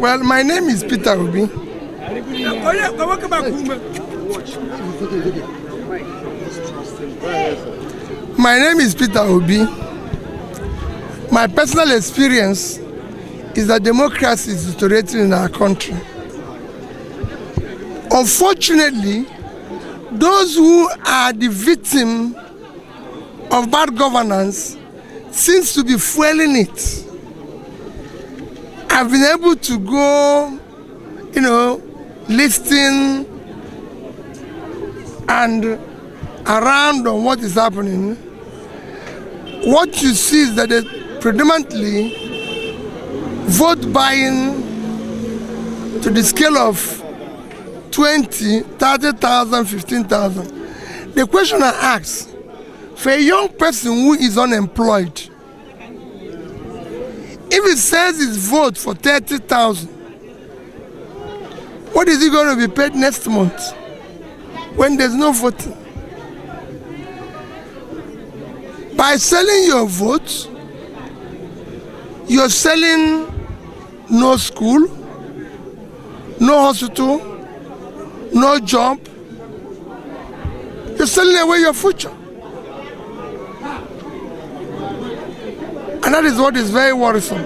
Well, my name is Peter Obi. My name is Peter Obi. My personal experience is that democracy is deteriorating in our country. Unfortunately, those who are the victim of bad governance seems to be fueling it. I've been able to go, listing and around on what is happening. What you see is that they predominantly vote buying to the scale of 20, 30,000, 15,000. The question I ask, for a young person who is unemployed, if he says his vote for 30,000, what is he going to be paid next month when there's no voting? By selling your vote, you're selling no school, no hospital, no job. You're selling away your future. And that is what is very worrisome.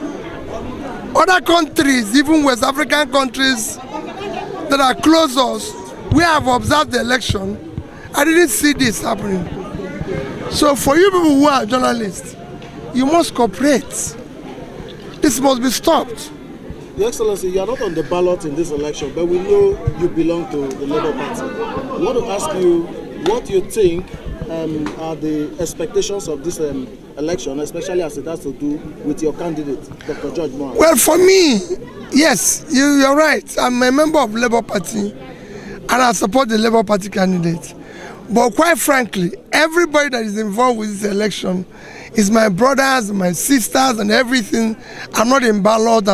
Other countries, even West African countries that are close to us, we have observed the election. I didn't see this happening. So for you people who are journalists, you must cooperate. This must be stopped. Your Excellency, you are not on the ballot in this election, but we know you belong to the Labour Party. I want to ask you what you think are the expectations of this election, especially as it has to do with your candidate, Dr. George Moore. Well, for me, yes, you're right. I'm a member of the Labour Party and I support the Labour Party candidate. But quite frankly, everybody that is involved with this election is my brothers, my sisters, and everything. I'm not in ballot.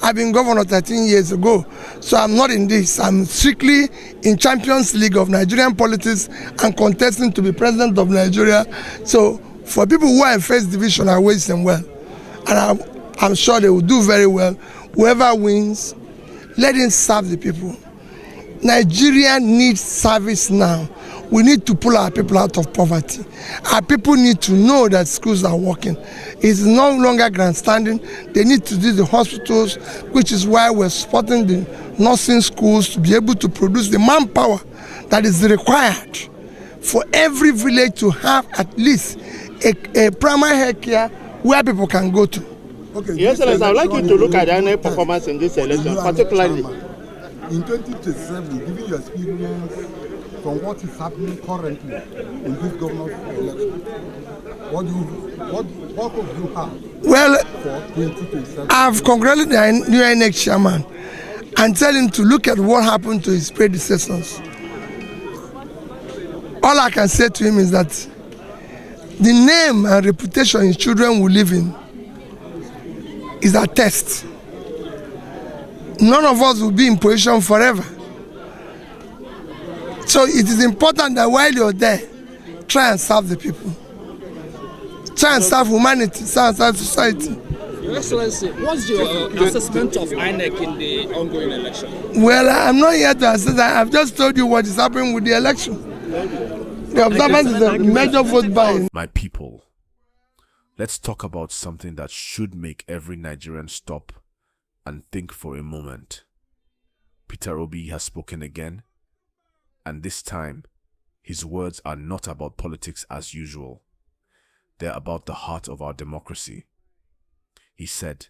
I've been governor 13 years ago. So I'm not in this. I'm strictly in Champions League of Nigerian politics and contesting to be president of Nigeria. So for people who are in first division, I wish them well. And I'm sure they will do very well. Whoever wins, let him serve the people. Nigeria needs service now. We need to pull our people out of poverty. Our people need to know that schools are working. It's no longer grandstanding. They need to do the hospitals, which is why we're supporting the nursing schools to be able to produce the manpower that is required for every village to have at least a primary health care where people can go to. Okay, yes, Excellency, I would like you to look at any performance in this election, particularly. In 2027, given your experience from what is happening currently in this governor's election, what hope do you have for 2027? I've congratulated the new INEC chairman and tell him to look at what happened to his predecessors. All I can say to him is that the name and reputation his children will live in is a test. None of us will be in position forever. So it is important that while you're there, try and serve the people. Try and serve humanity, try and serve society. Your Excellency, what's your assessment of INEC in the ongoing election? Well, I'm not here to assess that. I've just told you what is happening with the election. The observance is a major vote buying. My people, let's talk about something that should make every Nigerian stop and think for a moment. Peter Obi has spoken again, and this time, his words are not about politics as usual. They're about the heart of our democracy. He said,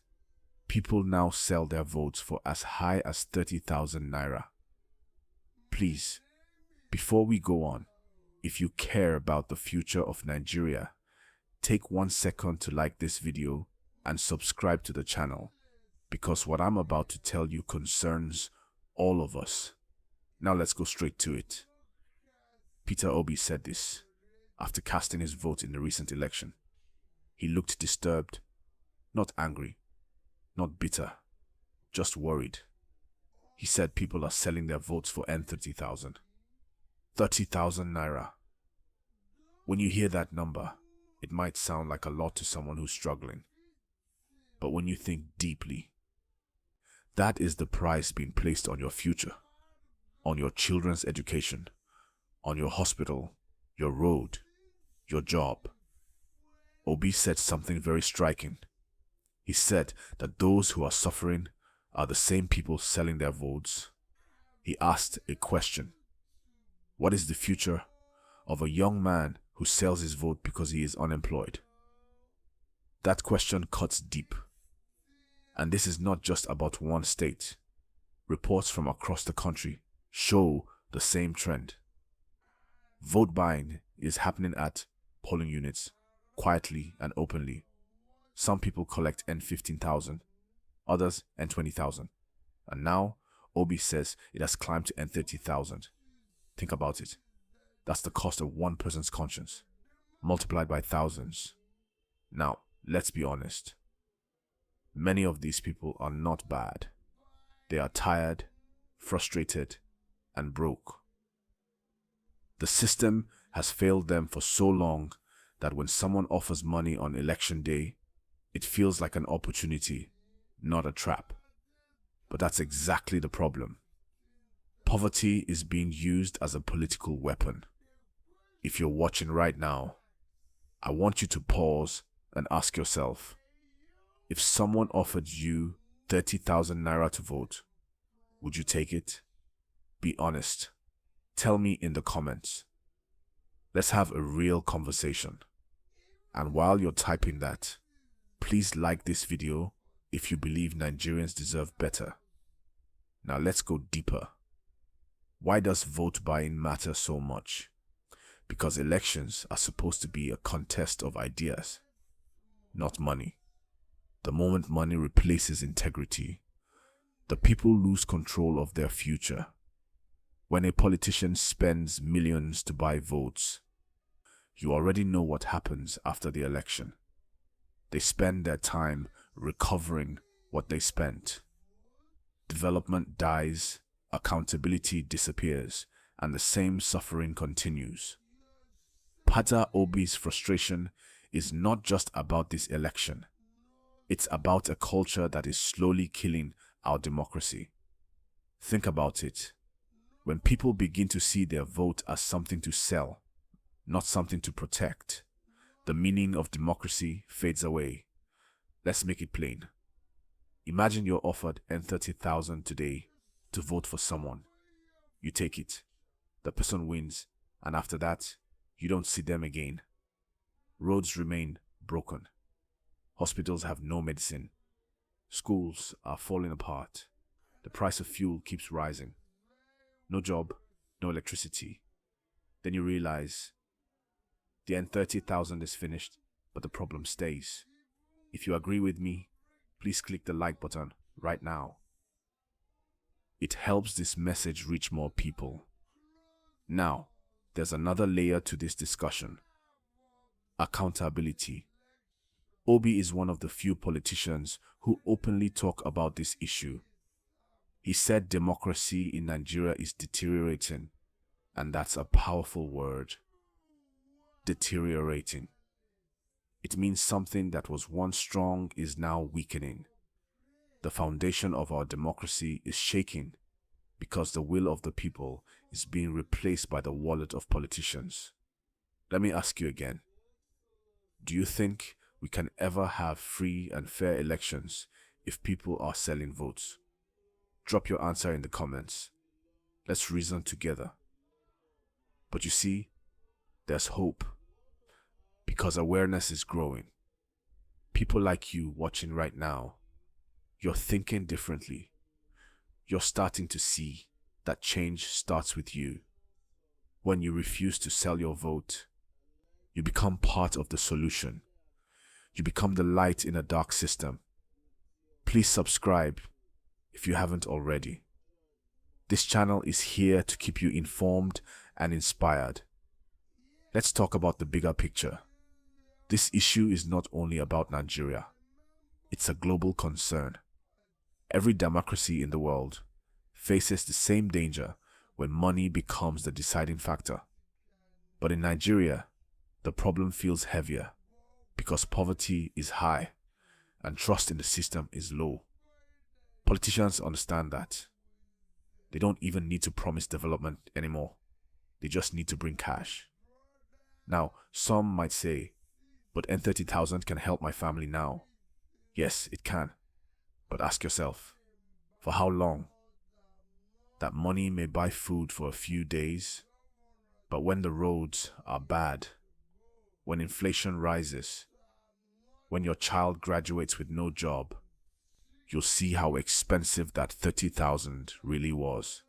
people now sell their votes for as high as 30,000 naira. Please, before we go on, if you care about the future of Nigeria, take 1 second to like this video and subscribe to the channel, because what I'm about to tell you concerns all of us. Now let's go straight to it. Peter Obi said this after casting his vote in the recent election. He looked disturbed, not angry, not bitter, just worried. He said people are selling their votes for 30,000. 30,000 naira. When you hear that number, it might sound like a lot to someone who's struggling. But when you think deeply, That is the price being placed on your future, on your children's education, on your hospital, your road, your job. Obi said something very striking. He said that those who are suffering are the same people selling their votes. He asked a question. What is the future of a young man who sells his vote because he is unemployed? That question cuts deep. And this is not just about one state. Reports from across the country show the same trend. Vote buying is happening at polling units, quietly and openly. Some people collect N15,000, others N20,000. And now, Obi says it has climbed to N30,000. Think about it. That's the cost of one person's conscience, multiplied by thousands. Now, let's be honest. Many of these people are not bad. They are tired, frustrated, and broke. The system has failed them for so long that when someone offers money on election day, it feels like an opportunity, not a trap. But that's exactly the problem. Poverty is being used as a political weapon. If you're watching right now, I want you to pause and ask yourself, if someone offered you 30,000 naira to vote, would you take it? Be honest. Tell me in the comments. Let's have a real conversation. And while you're typing that, please like this video if you believe Nigerians deserve better. Now let's go deeper. Why does vote buying matter so much? Because elections are supposed to be a contest of ideas, not money. The moment money replaces integrity, the people lose control of their future. When a politician spends millions to buy votes, you already know what happens after the election. They spend their time recovering what they spent. Development dies, accountability disappears, and the same suffering continues. Peter Obi's frustration is not just about this election. It's about a culture that is slowly killing our democracy. Think about it. When people begin to see their vote as something to sell, not something to protect, the meaning of democracy fades away. Let's make it plain. Imagine you're offered N30,000 today to vote for someone. You take it. The person wins, and after that, you don't see them again. Roads remain broken. Hospitals have no medicine. Schools are falling apart. The price of fuel keeps rising. No job, no electricity. Then you realize the N30,000 is finished, but the problem stays. If you agree with me, please click the like button right now. It helps this message reach more people. Now, there's another layer to this discussion. Accountability. Obi is one of the few politicians who openly talk about this issue. He said democracy in Nigeria is deteriorating, and that's a powerful word. Deteriorating. It means something that was once strong is now weakening. The foundation of our democracy is shaking because the will of the people is being replaced by the wallet of politicians. Let me ask you again. Do you think we can ever have free and fair elections if people are selling votes? Drop your answer in the comments. Let's reason together. But you see, there's hope. Because awareness is growing. People like you watching right now, you're thinking differently. You're starting to see that change starts with you. When you refuse to sell your vote, you become part of the solution. You become the light in a dark system. Please subscribe if you haven't already. This channel is here to keep you informed and inspired. Let's talk about the bigger picture. This issue is not only about Nigeria. It's a global concern. Every democracy in the world faces the same danger when money becomes the deciding factor. But in Nigeria, the problem feels heavier because poverty is high and trust in the system is low. Politicians understand that. They don't even need to promise development anymore. They just need to bring cash. Now, some might say, but N30,000 can help my family now. Yes, it can. But ask yourself, for how long? That money may buy food for a few days, but when the roads are bad, when inflation rises, when your child graduates with no job, you'll see how expensive that 30,000 really was.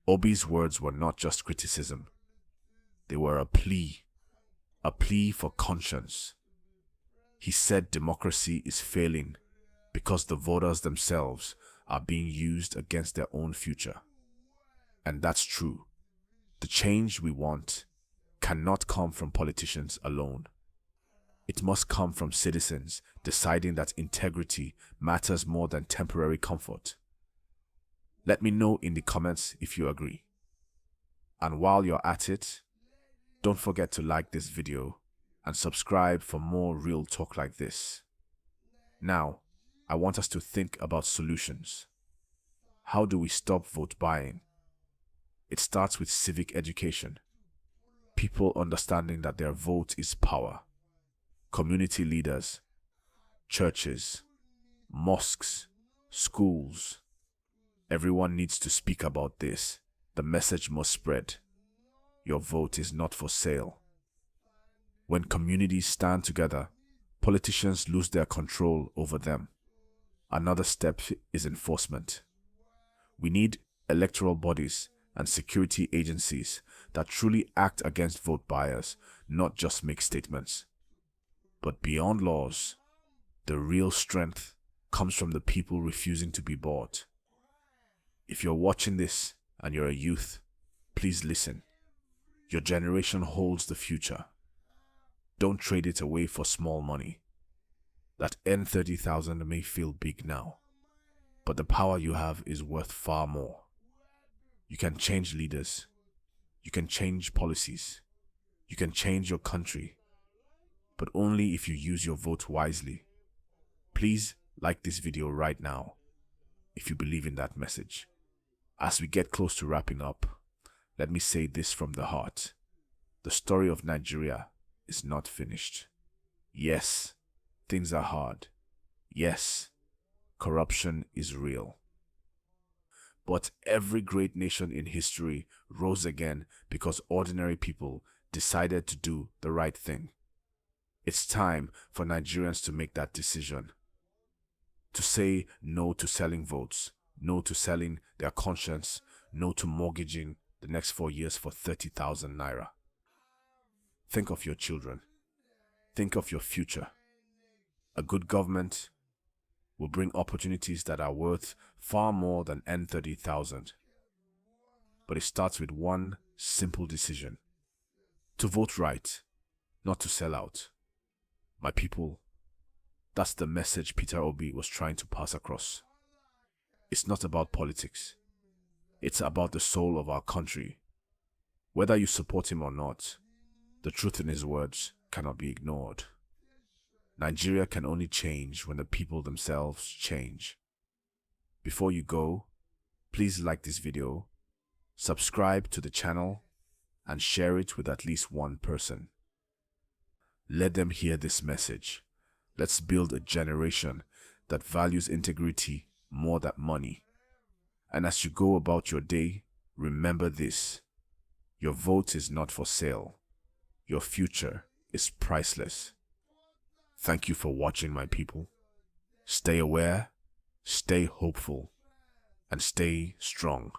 Obi's words were not just criticism. They were a plea for conscience. He said democracy is failing because the voters themselves are being used against their own future. And that's true. The change we want cannot come from politicians alone. It must come from citizens deciding that integrity matters more than temporary comfort. Let me know in the comments if you agree. And while you're at it, don't forget to like this video and subscribe for more real talk like this. Now, I want us to think about solutions. How do we stop vote buying? It starts with civic education. People understanding that their vote is power. Community leaders, churches, mosques, schools. Everyone needs to speak about this. The message must spread. Your vote is not for sale. When communities stand together, politicians lose their control over them. Another step is enforcement. We need electoral bodies and security agencies that truly act against vote buyers, not just make statements. But beyond laws, the real strength comes from the people refusing to be bought. If you're watching this and you're a youth, please listen. Your generation holds the future. Don't trade it away for small money. That N30,000 may feel big now, but the power you have is worth far more. You can change leaders. You can change policies. You can change your country, but only if you use your vote wisely. Please like this video right now if you believe in that message. As we get close to wrapping up, let me say this from the heart. The story of Nigeria is not finished. Yes, things are hard. Yes, corruption is real. But every great nation in history rose again because ordinary people decided to do the right thing. It's time for Nigerians to make that decision. To say no to selling votes, no to selling their conscience, no to mortgaging the next 4 years for 30,000 naira. Think of your children. Think of your future. A good government will bring opportunities that are worth far more than N30,000. But it starts with one simple decision. To vote right, not to sell out. My people, that's the message Peter Obi was trying to pass across. It's not about politics. It's about the soul of our country. Whether you support him or not, the truth in his words cannot be ignored. Nigeria can only change when the people themselves change. Before you go, please like this video, subscribe to the channel, and share it with at least one person. Let them hear this message. Let's build a generation that values integrity more than money. And as you go about your day, remember this. Your vote is not for sale. Your future is priceless. Thank you for watching, my people. Stay aware, stay hopeful, and stay strong.